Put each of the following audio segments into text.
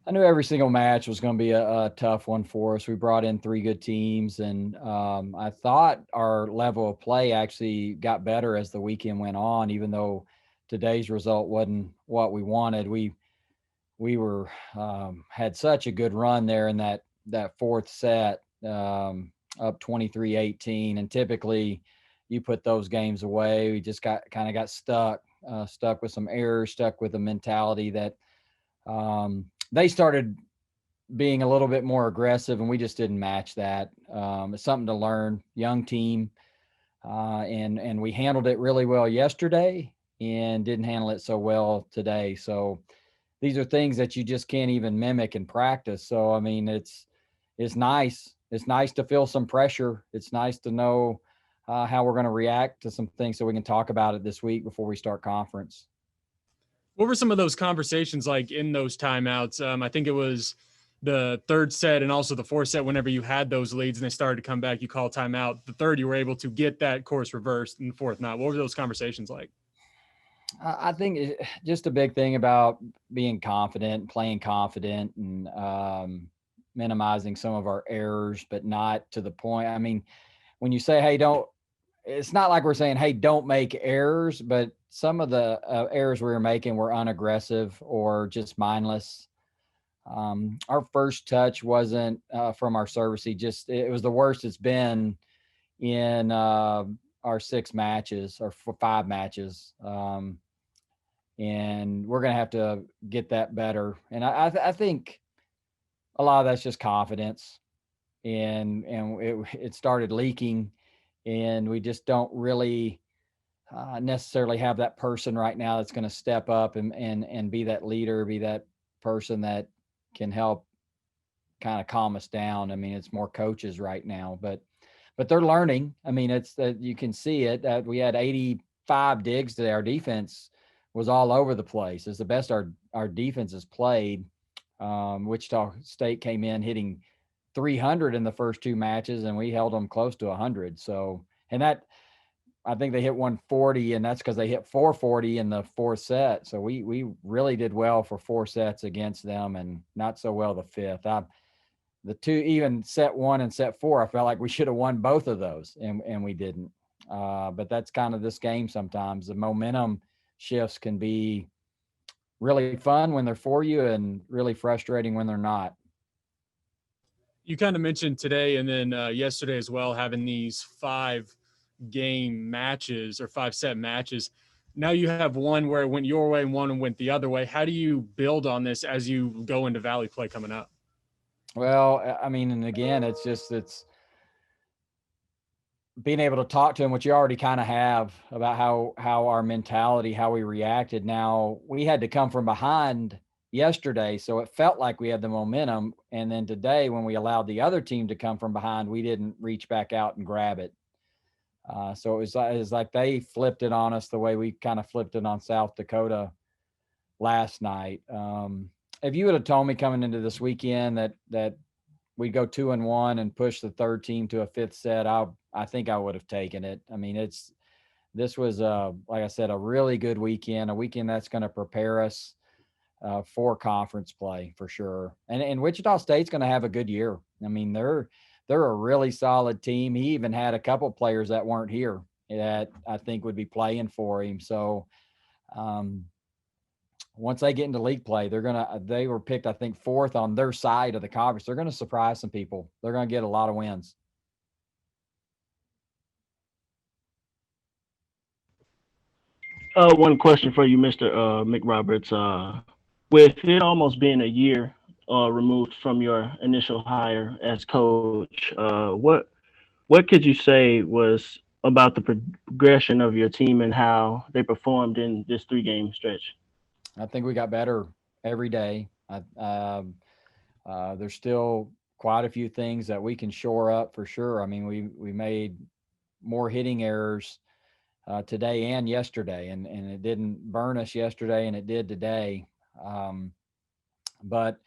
I knew every single match was going to be a tough one for us. We brought in three good teams, and I thought our level of play actually got better as the weekend went on. Even though today's result wasn't what we wanted, we were had such a good run there in that fourth set, up 23-18, and typically you put those games away. We just got stuck with some errors, stuck with a mentality that they started being a little bit more aggressive, and we just didn't match that. It's something to learn. Young team, and we handled it really well yesterday, and didn't handle it so well today. So these are things that you just can't even mimic in practice. So I mean, it's nice. It's nice to feel some pressure. It's nice to know how we're going to react to some things, so we can talk about it this week before we start conference. What were some of those conversations like in those timeouts? I think it was the third set and also the fourth set. Whenever you had those leads and they started to come back, you call timeout. The third, you were able to get that course reversed, and the fourth not. What were those conversations like? I think just a big thing about being confident, playing confident, and minimizing some of our errors, but not to the point. I mean, when you say, "Hey, don't," it's not like we're saying, "Hey, don't make errors," but some of the errors we were making were unaggressive or just mindless. Our first touch wasn't from our service. Just it was the worst it's been in our six matches or five matches. And we're going to have to get that better. And I think a lot of that's just confidence, and it started leaking, and we just don't really necessarily have that person right now that's going to step up and be that leader, be that person that can help kind of calm us down. I mean, it's more coaches right now, but they're learning. I mean, it's that you can see it. That we had 85 digs today. Our defense was all over the place. It's the best our defense has played. Wichita State came in hitting 300 in the first two matches, and we held them close to 100. So, and that I think they hit 140, and that's because they hit 440 in the fourth set. So we really did well for four sets against them, and not so well the fifth. The two, even set one and set four, I felt like we should have won both of those, and we didn't. But that's kind of this game sometimes. The momentum shifts can be really fun when they're for you and really frustrating when they're not. You kind of mentioned today and then yesterday as well, having these 5 game matches or 5 set matches. Now you have one where it went your way and one went the other way. How do you build on this as you go into Valley play coming up? Well, I mean, and again, it's being able to talk to him, which you already kind of have, about how our mentality, how we reacted. Now we had to come from behind yesterday, so it felt like we had the momentum. And then today, when we allowed the other team to come from behind, we didn't reach back out and grab it. So it was like they flipped it on us the way we kind of flipped it on South Dakota last night. If you would have told me coming into this weekend that we'd go 2-1 and push the third team to a fifth set, I think I would have taken it. I mean, this was like I said, a really good weekend, a weekend that's going to prepare us for conference play for sure. And Wichita State's going to have a good year. I mean, they're a really solid team. He even had a couple players that weren't here that I think would be playing for him. So um, once they get into league play, they were picked, I think, fourth on their side of the conference. They're going to surprise some people. They're going to get a lot of wins. One question for you, Mr. McRoberts. With it almost being a year removed from your initial hire as coach, what could you say was about the progression of your team and how they performed in this 3 game stretch? I think we got better every day. There's still quite a few things that we can shore up for sure. I mean, we made more hitting errors today and yesterday, and it didn't burn us yesterday, and it did today. Um, but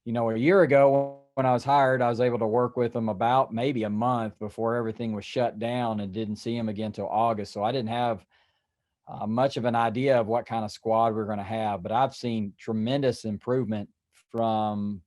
a year ago when I was hired, I was able to work with them about maybe a month before everything was shut down, and didn't see him again till August. So I didn't have much of an idea of what kind of squad we are going to have. But I've seen tremendous improvement from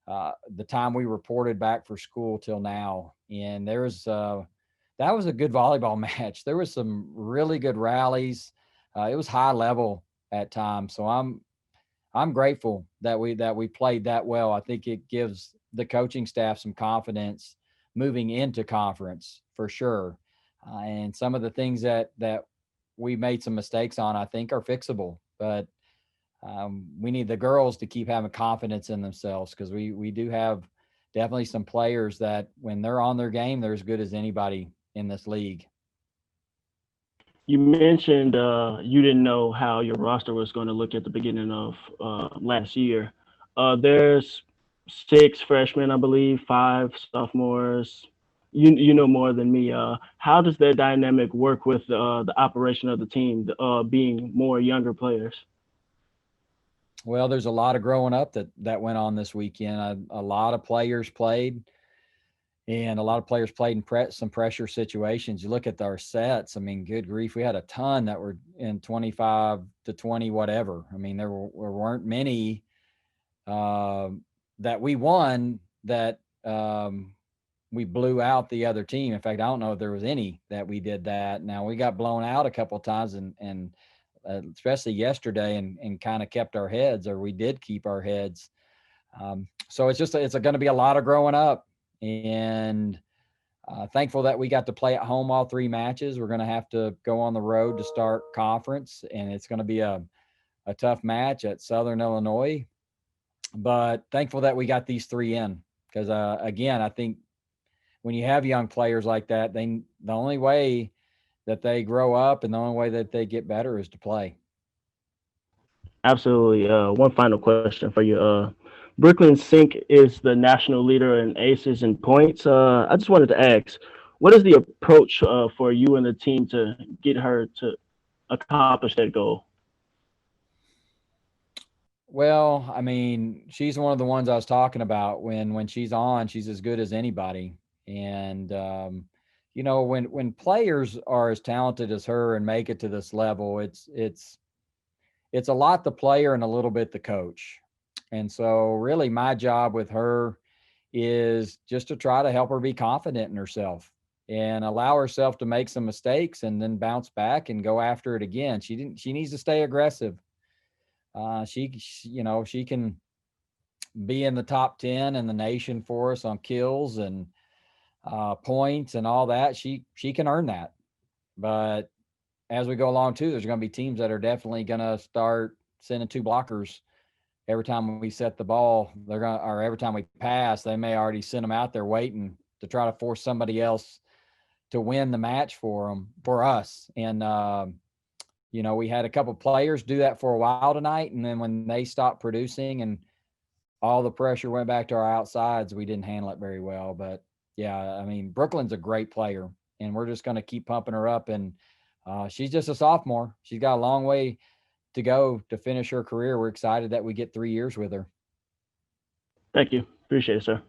the time we reported back for school till now. And there was that was a good volleyball match. There was some really good rallies. It was high level at times. So I'm grateful that we played that well. I think it gives the coaching staff some confidence moving into conference for sure. And some of the things that we made some mistakes on, I think, are fixable. But we need the girls to keep having confidence in themselves, because we do have definitely some players that when they're on their game, they're as good as anybody in this league. You mentioned you didn't know how your roster was going to look at the beginning of last year. There's 6 freshmen, I believe, 5 sophomores. You know more than me. How does that dynamic work with the operation of the team, being more younger players? Well, there's a lot of growing up that went on this weekend. A lot of players played, and a lot of players played in some pressure situations. You look at our sets. I mean, good grief, we had a ton that were in 25 to 20, whatever. I mean, there weren't many that we won that we blew out the other team. In fact, I don't know if there was any that we did that. Now, we got blown out a couple of times, and especially yesterday, and kind of kept our heads, or we did keep our heads. So it's going to be a lot of growing up, and thankful that we got to play at home all 3 matches. We're going to have to go on the road to start conference, and it's going to be a tough match at Southern Illinois, but thankful that we got these 3 in, because again, I think when you have young players like that, the only way that they grow up and the only way that they get better is to play. Absolutely. One final question for you. Brooklyn Sink is the national leader in aces and points. I just wanted to ask, what is the approach for you and the team to get her to accomplish that goal? Well, I mean, she's one of the ones I was talking about. When she's on, she's as good as anybody. And when players are as talented as her and make it to this level, it's a lot the player and a little bit the coach. And so really my job with her is just to try to help her be confident in herself and allow herself to make some mistakes and then bounce back and go after it again. She needs to stay aggressive. She can be in the top 10 in the nation for us on kills and points and all that. She can earn that. But as we go along too, there's going to be teams that are definitely going to start sending 2 blockers every time we set the ball. Or every time we pass, they may already send them out there waiting to try to force somebody else to win the match for us. And we had a couple of players do that for a while tonight, and then when they stopped producing and all the pressure went back to our outsides, we didn't handle it very well. But yeah, I mean, Brooklyn's a great player, and we're just going to keep pumping her up. And she's just a sophomore. She's got a long way to go to finish her career. We're excited that we get 3 years with her. Thank you. Appreciate it, sir.